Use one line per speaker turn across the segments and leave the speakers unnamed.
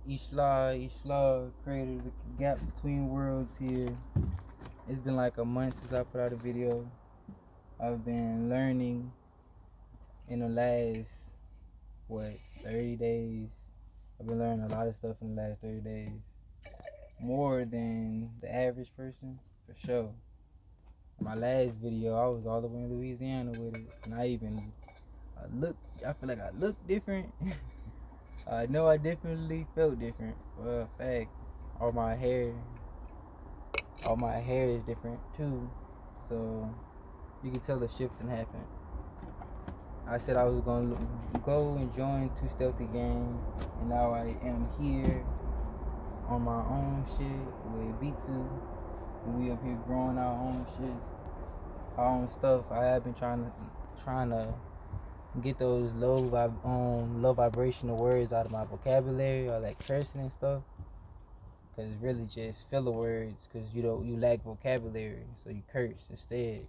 Isla created the gap between worlds here. It's been like a month since I put out a video. I've been learning in the last, what, 30 days. I've been learning a lot of stuff in the last 30 days. More than the average person, for sure. My last video, I was all the way in Louisiana with it. And I feel like I look different. I know I definitely felt different, for a fact. All my hair, all my hair is different too. So you can tell the shifting happened. I said I was gonna go and join Too Stealthy Gang, and now I am here on my own shit with B2. And we up here growing our own shit, our own stuff. I have been trying to get those low vibrational words out of my vocabulary, all that cursing and stuff. Cause it's really just filler words. Cause you lack vocabulary, so you curse instead.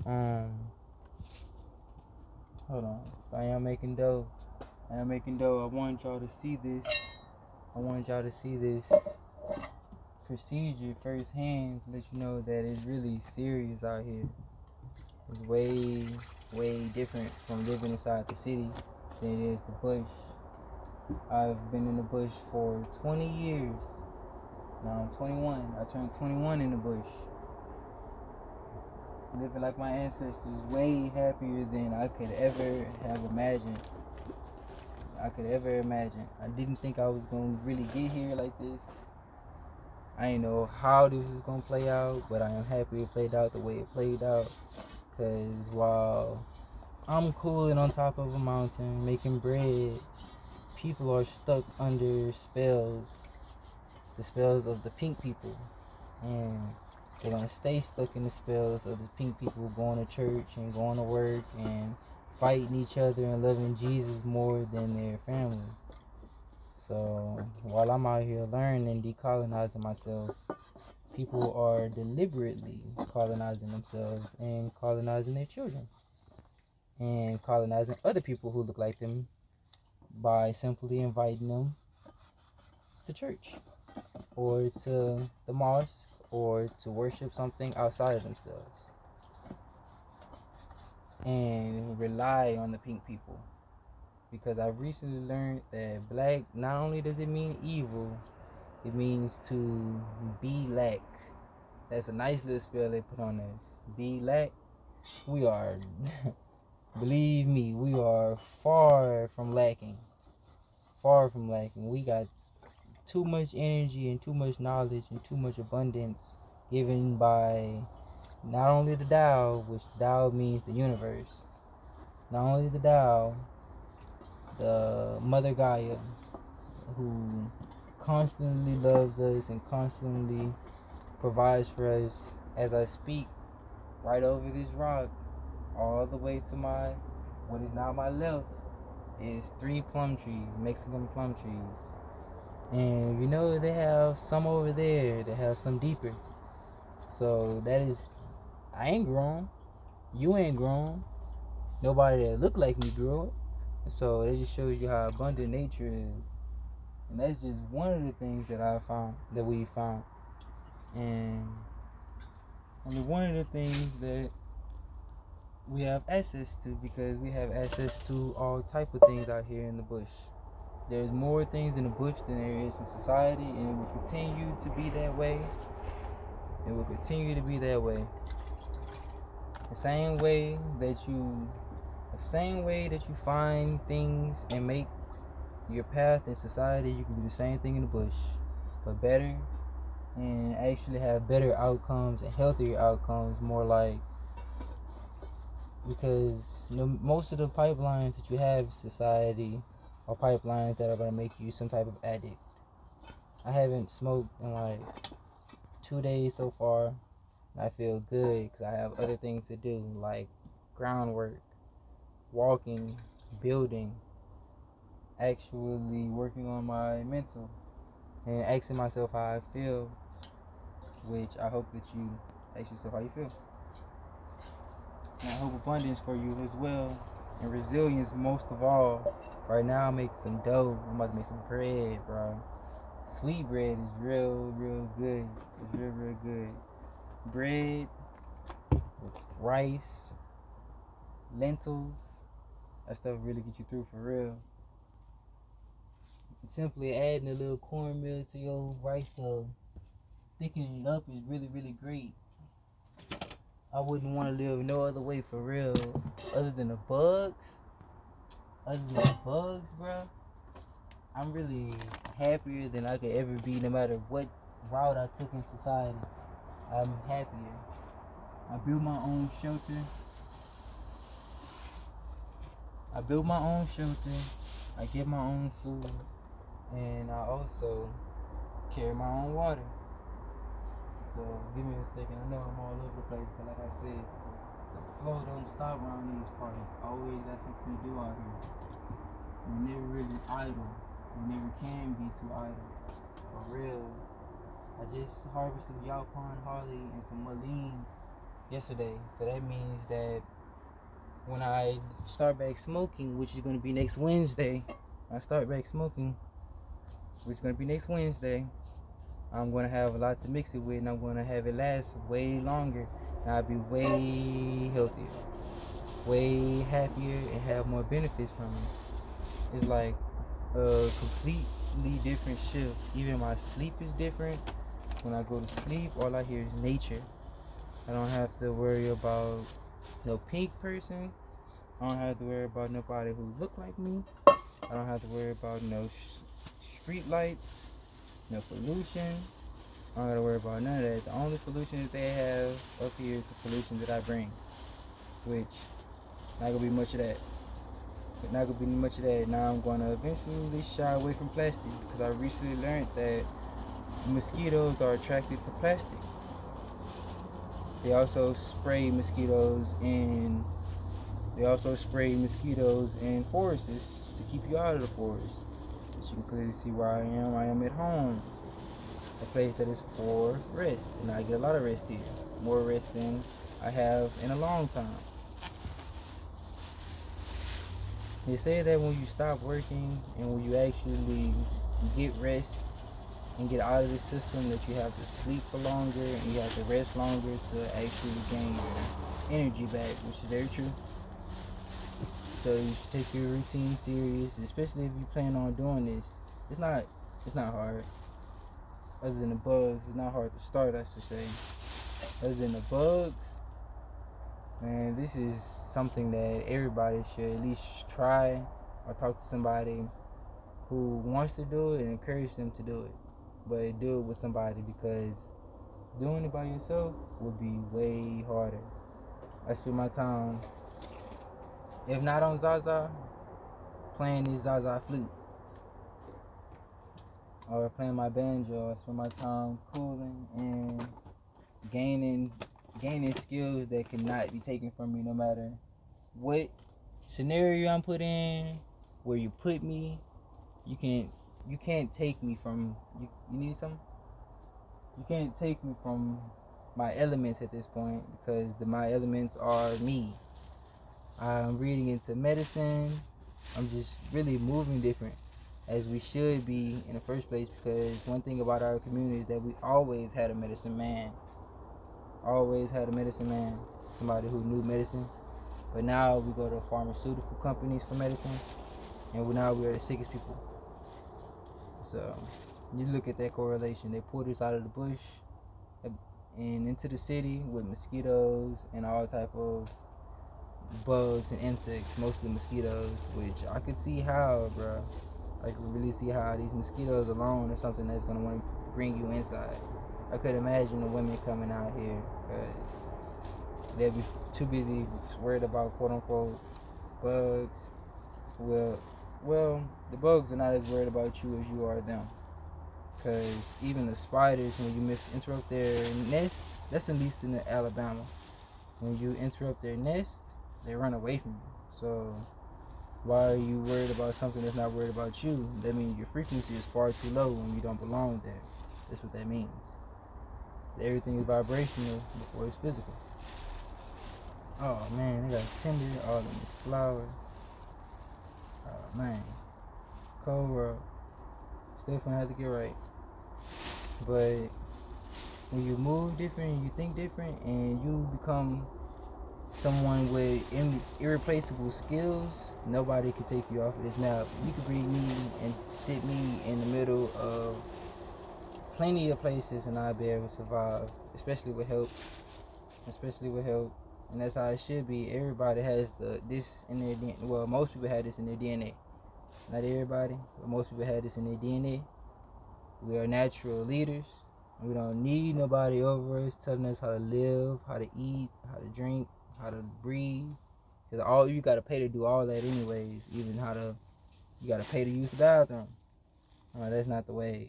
Hold on. So I am making dough. I want y'all to see this. I want y'all to see this procedure firsthand to let you know that it's really serious out here. It's way, way different from living inside the city than it is the bush. I've been in the bush for 20 years. Now I'm 21. I turned 21 in the bush. Living like my ancestors, way happier than I could ever have imagined. I didn't think I was gonna really get here like this. I didn't know how this was gonna play out, but I am happy it played out the way it played out. Cause while I'm cooling on top of a mountain making bread, people are stuck under spells, the spells of the pink people, and they're gonna stay stuck in the spells of the pink people, going to church and going to work and fighting each other and loving Jesus more than their family. So while I'm out here learning and decolonizing myself, people are deliberately colonizing themselves and colonizing their children and colonizing other people who look like them by simply inviting them to church or to the mosque or to worship something outside of themselves and rely on the pink people. Because I've recently learned that black, not only does it mean evil, it means to be lack. That's a nice little spell they put on us. Be lack. We are, believe me, we are far from lacking. Far from lacking. We got too much energy and too much knowledge and too much abundance given by not only the Tao, which Tao means the universe, not only the Tao, the Mother Gaia, who constantly loves us and constantly provides for us. As I speak, right over this rock, all the way to what is now my left, is 3 plum trees, Mexican plum trees. And you know they have some over there, they have some deeper. So that is, I ain't grown, you ain't grown, nobody that look like me grew it. So that just shows you how abundant nature is. And that's just one of the things that we found. And only one of the things that we have access to, because we have access to all type of things out here in the bush. There's more things in the bush than there is in society, and it will continue to be that way. It will continue to be that way. The same way that you find things and make your path in society, you can do the same thing in the bush, but better, and actually have better outcomes and healthier outcomes, more like, because most of the pipelines that you have in society are pipelines that are going to make you some type of addict. I haven't smoked in like 2 days so far. I feel good because I have other things to do, like groundwork, walking, building, actually working on my mental, and asking myself how I feel, which I hope that you ask yourself how you feel. And I hope abundance for you as well, and resilience most of all. Right now I'm making some dough. I'm about to make some bread, bro. Sweet bread is real good. It's real good. Bread with rice, lentils. That stuff really get you through for real. Simply adding a little cornmeal to your rice to thickening it up is really great. I wouldn't want to live no other way for real. Other than the bugs. Bro. I'm really happier than I could ever be no matter what route I took in society. I'm happier. I built my own shelter. I get my own food. And I also carry my own water. So give me a second. I know I'm all over the place, but like I said, the flow don't stop around these parts. Always got something to do out here. We're never really idle. We never can be too idle. For real. I just harvested Yalpon Harley and some Maline yesterday. So that means that when I start back smoking, which is going to be next Wednesday, I'm going to have a lot to mix it with, and I'm going to have it last way longer, and I'll be way healthier, way happier, and have more benefits from it. It's like a completely different shift. Even my sleep is different. When I go to sleep, all I hear is nature. I don't have to worry about no pink person. I don't have to worry about nobody who look like me. I don't have to worry about no street lights, no pollution. I don't gotta worry about none of that. The only pollution that they have up here is the pollution that I bring, which not gonna be much of that. Now I'm gonna eventually shy away from plastic because I recently learned that mosquitoes are attracted to plastic. They also spray mosquitoes in forests to keep you out of the forest. As you can clearly see where I am. I am at home. A place that is for rest, and I get a lot of rest here, more rest than I have in a long time. They say that when you stop working and when you actually get rest and get out of the system, that you have to sleep for longer and you have to rest longer to actually gain your energy back, which is very true. So you should take your routine serious, especially if you plan on doing this. It's not hard. Other than the bugs, it's not hard to start, I should say. Other than the bugs, man, this is something that everybody should at least try or talk to somebody who wants to do it and encourage them to do it. But do it with somebody, because doing it by yourself would be way harder. I spend my time, if not on Zaza, playing this Zaza flute. Or playing my banjo. I spend my time cooling and gaining skills that cannot be taken from me no matter what scenario I'm put in, where you put me. You can't take me from you need something? You can't take me from my elements at this point, because my elements are me. I'm reading into medicine. I'm just really moving different, as we should be in the first place, because one thing about our community is that we always had a medicine man. Somebody who knew medicine. But now we go to pharmaceutical companies for medicine, and now we're the sickest people. So you look at that correlation. They pulled us out of the bush and into the city with mosquitoes and all type of bugs and insects, mostly mosquitoes, which I could see how, bro. I could really see how these mosquitoes alone are something that's going to want to bring you inside. I could imagine the women coming out here because they'll be too busy worried about quote-unquote bugs. Well, the bugs are not as worried about you as you are them. Because even the spiders, when you interrupt their nest, that's at least in Alabama. When you interrupt their nest, they run away from you. So why are you worried about something that's not worried about you? That means your frequency is far too low and you don't belong there. That's what that means. Everything is vibrational before it's physical. Oh man, they got tender all in this flower. Oh man. cold world. Still gonna have to get right. But when you move different, you think different, and you become someone with irreplaceable skills, nobody can take you off of this map. You could bring me and sit me in the middle of plenty of places and I'll be able to survive, especially with help. And that's how it should be. Everybody has this in their DNA. Well, most people have this in their DNA. Not everybody, but most people have this in their DNA. We are natural leaders. We don't need nobody over us telling us how to live, how to eat, how to drink, how to breathe. Because all you got to pay to do all that anyways. Even you got to pay to use the bathroom. That's not the way.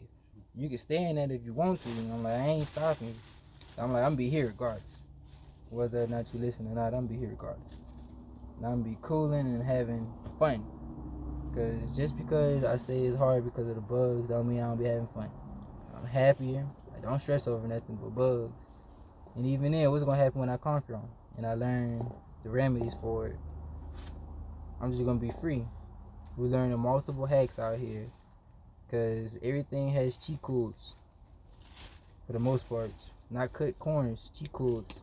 You can stay in that if you want to. And I'm like, I ain't stopping you. I'm like, I'm going to be here regardless. Whether or not you listen or not, I'm going to be here regardless. And I'm going to be cooling and having fun. Because just because I say it's hard because of the bugs, don't mean I don't be having fun. I'm happier. I don't stress over nothing but bugs. And even then, what's going to happen when I conquer them? And I learn the remedies for it. I'm just going to be free. We're learning multiple hacks out here. Because everything has cheat codes. For the most part. Not cut corners, cheat codes.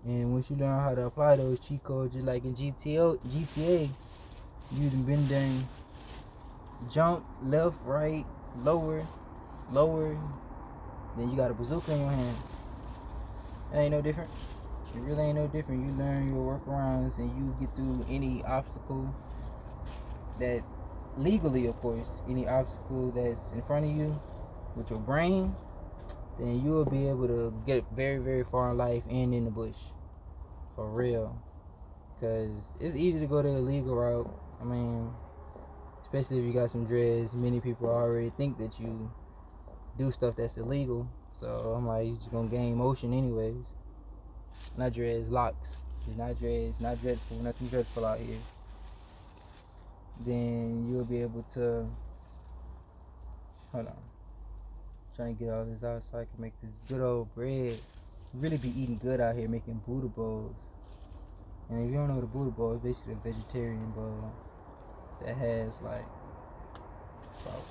And once you learn how to apply those cheat codes, just like in GTA, you done been done jump, left, right, lower, then you got a bazooka in your hand. It ain't no different. It really ain't no different. You learn your workarounds and you get through any obstacle that, legally of course, any obstacle that's in front of you with your brain, then you will be able to get very, very far in life and in the bush. For real. Because it's easy to go the illegal route. I mean, especially if you got some dreads, many people already think that you do stuff that's illegal. So I'm like, you just gonna gain motion anyways. Not dreads, locks. It's not dreads, not dreadful, nothing dreadful out here. Then you'll be able to, hold on, trying to get all this out so I can make this good old bread. Really be eating good out here, making Buddha bowls. And if you don't know what a Buddha bowl is, basically a vegetarian bowl that has like about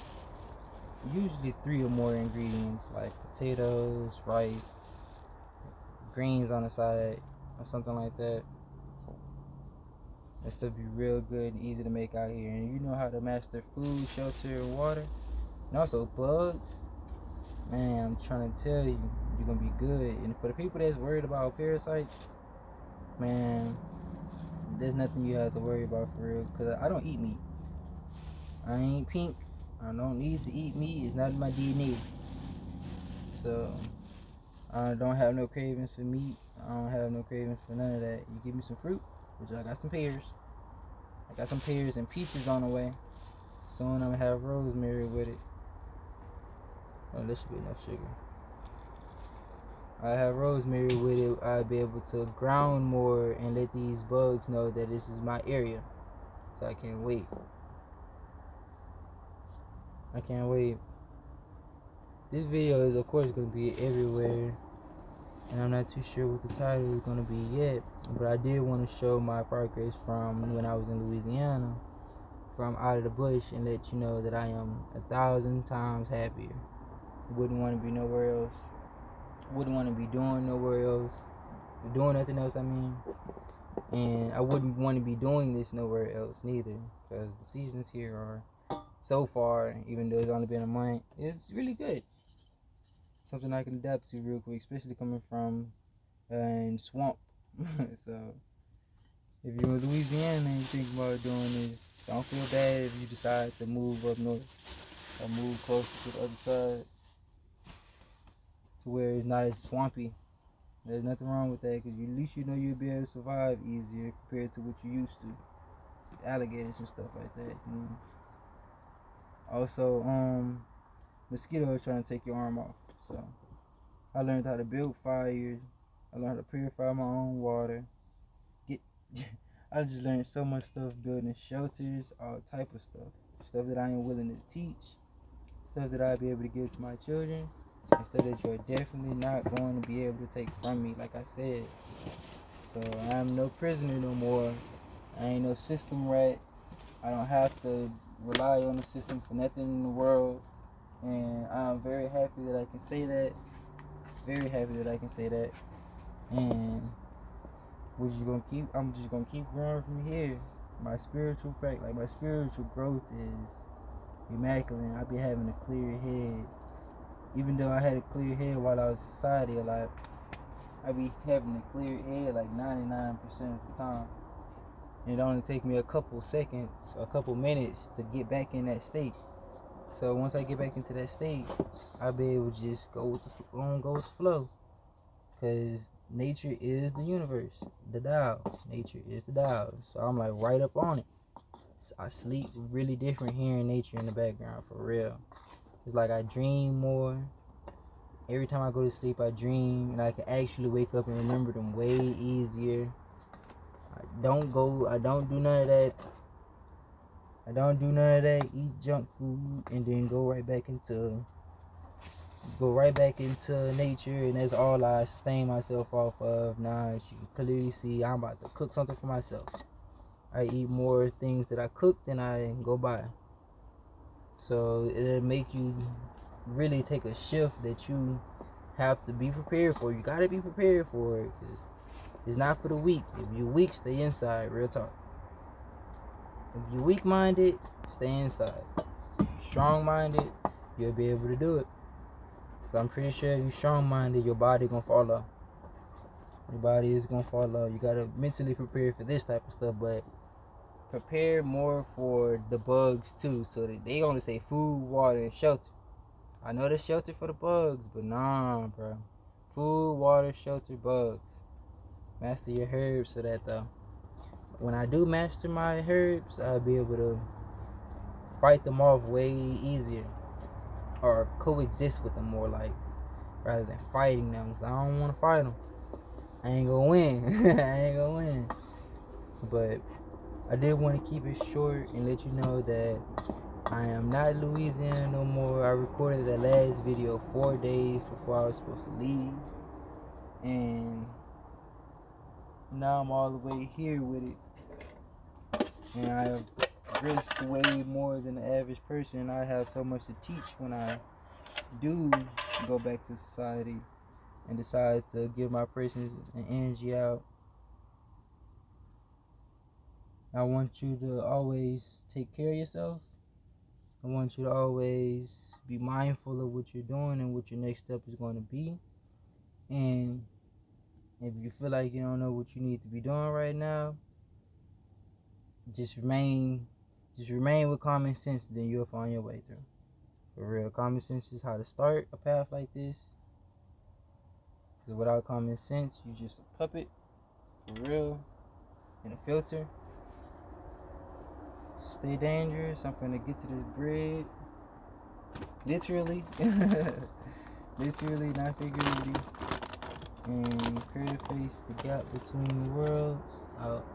usually 3 or more ingredients, like potatoes, rice, greens on the side, or something like that. That stuff be real good and easy to make out here. And you know how to master food, shelter, and water. And also bugs. Man, I'm trying to tell you, you're gonna be good. And for the people that's worried about parasites, man, there's nothing you have to worry about for real. Cause I don't eat meat. I ain't pink. I don't need to eat meat. It's not in my DNA. So I don't have no cravings for meat. I don't have no cravings for none of that. You give me some fruit, which I got some pears. I got some pears and peaches on the way. Soon I'm gonna have rosemary with it. Oh, this should be enough sugar. I have rosemary with it. I'll be able to ground more and let these bugs know that this is my area. So I can't wait. I can't wait. This video is of course going to be everywhere. And I'm not too sure what the title is going to be yet. But I did want to show my progress from when I was in Louisiana. From out of the bush and let you know that I am 1,000 times happier. Wouldn't want to be nowhere else. Wouldn't want to be doing nowhere else. Doing nothing else, I mean. And I wouldn't want to be doing this nowhere else neither. Because the seasons here are, so far, even though it's only been a month, it's really good. Something I can adapt to real quick, especially coming from swamp. So if you're in Louisiana and you think about doing this, don't feel bad if you decide to move up north or move closer to the other side to where it's not as swampy. There's nothing wrong with that, because at least you know you'll be able to survive easier compared to what you used to. Alligators and stuff like that. Also, mosquitoes trying to take your arm off. So I learned how to build fires. I learned how to purify my own water. I just learned so much stuff, building shelters, all type of stuff that I am willing to teach, stuff that I'll be able to give to my children, and stuff that you're definitely not going to be able to take from me, like I said. So I'm no prisoner no more. I ain't no system rat. I don't have to rely on the system for nothing in the world. And I'm very happy that I can say that. Very happy that I can say that. And I'm just gonna keep growing from here. My spiritual practice, like my spiritual growth is immaculate. I be having a clear head. Even though I had a clear head while I was in society a lot, I be having a clear head like 99% of the time. And it only take me a couple seconds, a couple minutes to get back in that state. So once I get back into that state, I'll be able to just go with the flow. Cause nature is the universe, the Tao. Nature is the Tao. So I'm like right up on it. So I sleep really different hearing nature in the background, for real. It's like I dream more. Every time I go to sleep, I dream, and I can actually wake up and remember them way easier. I don't do none of that. Eat junk food and then go right back into nature, and that's all I sustain myself off of. Now, as you can clearly see, I'm about to cook something for myself. I eat more things that I cook than I go buy. So it'll make you really take a shift that you have to be prepared for. You gotta be prepared for it, because it's not for the weak. If you're weak, stay inside. Real talk. If you're weak-minded, stay inside. If you're strong-minded, you'll be able to do it. So I'm pretty sure if you're strong-minded, your body gonna fall off. Your body is gonna fall off. You gotta mentally prepare for this type of stuff, but prepare more for the bugs too. So that they only say food, water, and shelter. I know there's shelter for the bugs, but nah, bro. Food, water, shelter, bugs. Master your herbs so that when I do master my herbs, I'll be able to fight them off way easier, or coexist with them more, like, rather than fighting them. Cause I don't want to fight them. I ain't gonna win. But I did want to keep it short and let you know that I am not in Louisiana no more. I recorded that last video 4 days before I was supposed to leave, and now I'm all the way here with it. And I have risked way more than the average person. I have so much to teach when I do go back to society and decide to give my presence and energy out. I want you to always take care of yourself. I want you to always be mindful of what you're doing and what your next step is going to be. And if you feel like you don't know what you need to be doing right now, just remain with common sense, then you'll find your way through. For real, common sense is how to start a path like this. Because without common sense, you're just a puppet, for real, and a filter. Stay dangerous. I'm finna get to this bread. Literally. Literally, not figuratively. And create a face, the gap between the worlds. Out.